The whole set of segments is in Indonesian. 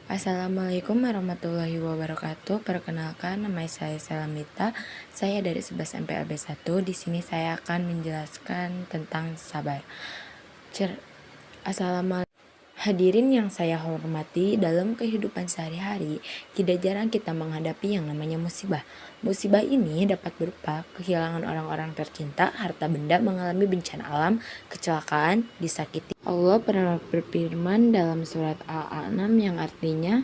Assalamualaikum warahmatullahi wabarakatuh. Perkenalkan, nama saya Selamita. Saya dari 11 MPLB 1. Di sini saya akan menjelaskan tentang sabar. Assalamualaikum. Hadirin yang saya hormati, dalam kehidupan sehari-hari, tidak jarang kita menghadapi yang namanya musibah. Musibah ini dapat berupa kehilangan orang-orang tercinta, harta benda, mengalami bencana alam, kecelakaan, disakiti. Allah pernah berfirman dalam surat Al-An'am yang artinya,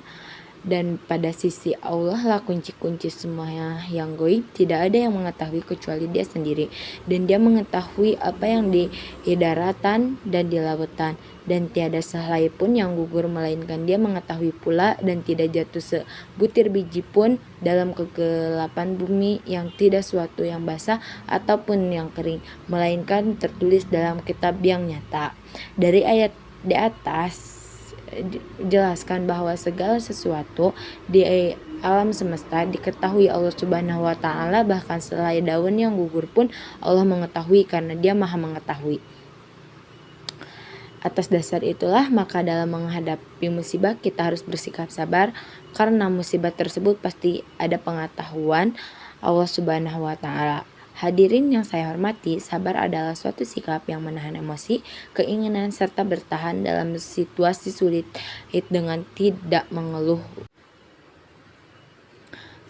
dan pada sisi Allah lah kunci-kunci semua yang goib, tidak ada yang mengetahui kecuali Dia sendiri, dan Dia mengetahui apa yang di daratan dan di lautan, dan tiada sehelai pun yang gugur melainkan Dia mengetahui pula, dan tidak jatuh sebutir biji pun dalam kegelapan bumi yang tidak suatu yang basah ataupun yang kering, melainkan tertulis dalam kitab yang nyata. Dari ayat di atas jelaskan bahwa segala sesuatu di alam semesta diketahui Allah Subhanahu wa taala, bahkan selai daun yang gugur pun Allah mengetahui karena Dia Maha mengetahui. Atas dasar itulah maka dalam menghadapi musibah kita harus bersikap sabar, karena musibah tersebut pasti ada pengetahuan Allah Subhanahu wa taala. Hadirin yang saya hormati, sabar adalah suatu sikap yang menahan emosi, keinginan, serta bertahan dalam situasi sulit dengan tidak mengeluh.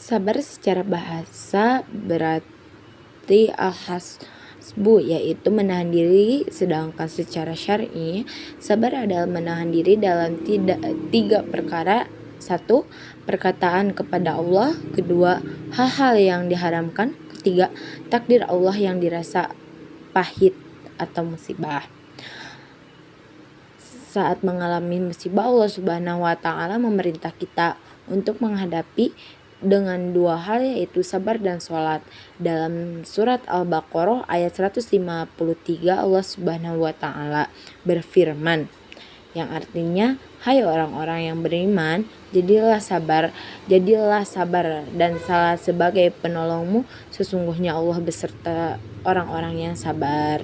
Sabar secara bahasa berarti al-hasbu, yaitu menahan diri, sedangkan secara syar'i, sabar adalah menahan diri dalam tiga perkara. 1. Perkataan kepada Allah. 2. Hal-hal yang diharamkan. 3. Takdir Allah yang dirasa pahit atau musibah. Saat mengalami musibah, Allah Subhanahu wa taala memerintah kita untuk menghadapi dengan dua hal, yaitu sabar dan sholat. Dalam surat Al-Baqarah ayat 153, Allah Subhanahu wa taala berfirman yang artinya, hai orang-orang yang beriman, jadilah sabar dan salah sebagai penolongmu, sesungguhnya Allah beserta orang-orang yang sabar.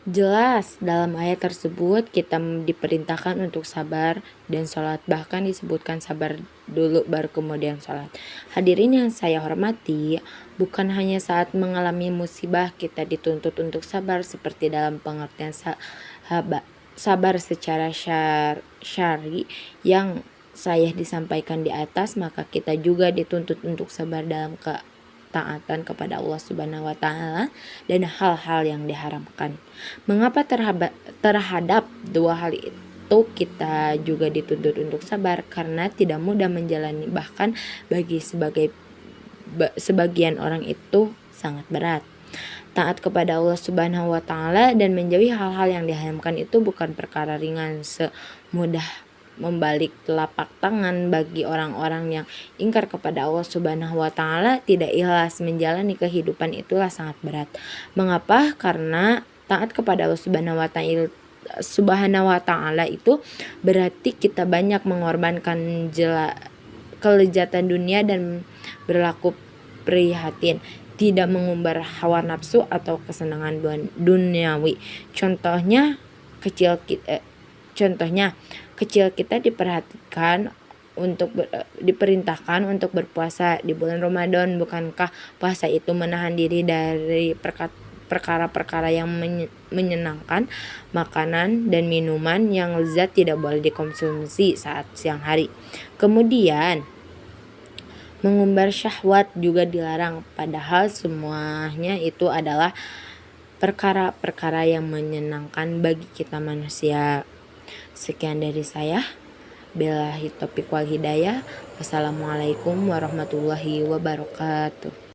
Jelas dalam ayat tersebut kita diperintahkan untuk sabar dan sholat, bahkan disebutkan sabar dulu baru kemudian sholat. Hadirin yang saya hormati, bukan hanya saat mengalami musibah kita dituntut untuk sabar seperti dalam pengertian sabar secara syar'i yang saya disampaikan di atas, maka kita juga dituntut untuk sabar dalam ketaatan kepada Allah Subhanahu wa taala dan hal-hal yang diharamkan. Mengapa terhadap dua hal itu kita juga dituntut untuk sabar? Karena tidak mudah menjalani, bahkan bagi sebagian orang itu sangat berat. Taat kepada Allah Subhanahu wa taala dan menjauhi hal-hal yang diharamkan itu bukan perkara ringan, semudah membalik telapak tangan. Bagi orang-orang yang ingkar kepada Allah Subhanahu wa taala, tidak ikhlas menjalani kehidupan, itulah sangat berat. Mengapa? Karena taat kepada Allah Subhanahu wa taala itu berarti kita banyak mengorbankan kelezatan dunia dan berlaku prihatin, tidak mengumbar hawa nafsu atau kesenangan duniawi. Contohnya kecil kita diperintahkan untuk berpuasa di bulan Ramadan. Bukankah puasa itu menahan diri dari perkara-perkara yang menyenangkan? Makanan dan minuman yang lezat tidak boleh dikonsumsi saat siang hari. Kemudian mengumbar syahwat juga dilarang, padahal semuanya itu adalah perkara-perkara yang menyenangkan bagi kita manusia. Sekian dari saya. Billahi taufiq wal hidayah. Wassalamualaikum warahmatullahi wabarakatuh.